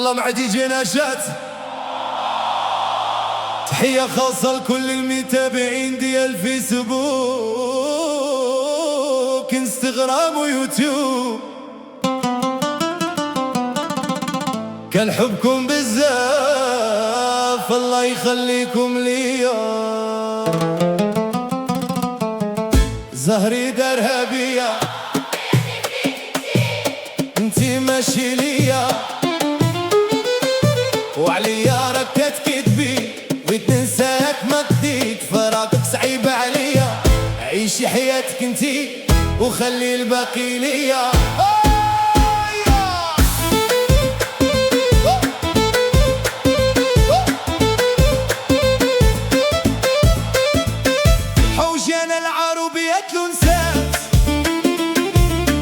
يلا معدي جناشات. تحية خاصة لكل المتابعين ديال فيسبوك انستغرام ويوتيوب، كنحبكم بزاف الله يخليكم ليا. زهري دارها بيا انتي ماشي ليا، وعليا راك كتكذبي بغيت ننساك ما قديت، فراقك صعيب عليا. عيشي حياتك انتي وخلي الباقي ليا. حوجي انا العربيات لونسات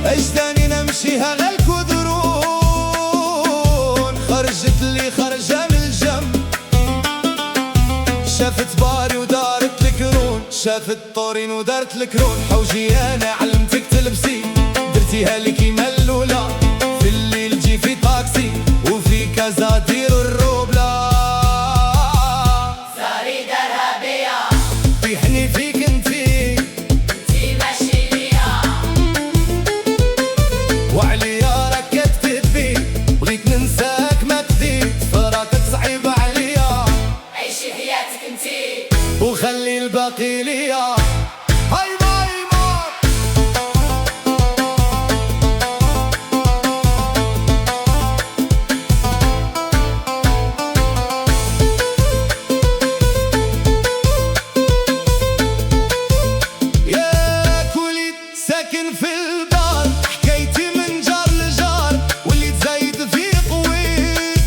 اجداني نمشيها غير الكدرون، خرجت لي خرجة من الجنب، شافت باري ودارت الكرون، شافت طورين ودارت الكرون. حوجي انا علمتك تلبسي درتيها لي كيما الاولى، في الليل جي في طاكسي وفي كازا ديرو الروبلا. زهري دارها بيا طيحني فيك انتي ماشي ليا، وعليا راك كتكذبي بغيت ننساك ما كديت، فراقك صعيب عليا. عيشي حياتك انتي وخلي الباقي ليا. هاي ماي مار ياك وليد ساكن في الدار، حكايتي من جار لجار، وليت زايد في قويت،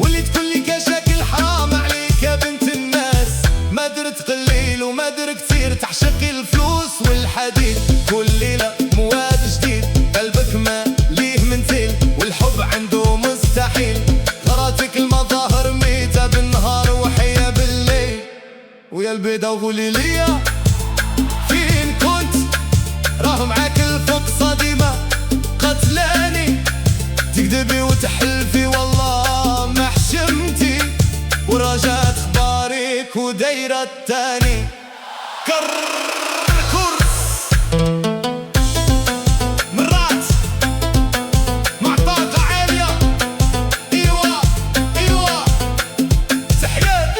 وليت كلي كشاكل حرام عليك يا بنت الناس. ما درت قليل وما درت كتير، تعشقي الفلوس والحديد، كل ليلة مواد جديد، قلبك ما ليه منتيل والحب عنده مستحيل. غراتك المظاهر ميتة بالنهار وحية بالليل، ويا البيضة وقولي ليا فين كنت؟ راه معاك الفقصة ديما قتلاني، تكذبي وتحلفي والله ما حشمتي، وراجعت اخبارك ودايرة التاني. كركرس مرات مع طاقة عالية. ايوه ايوه تحيات.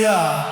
يا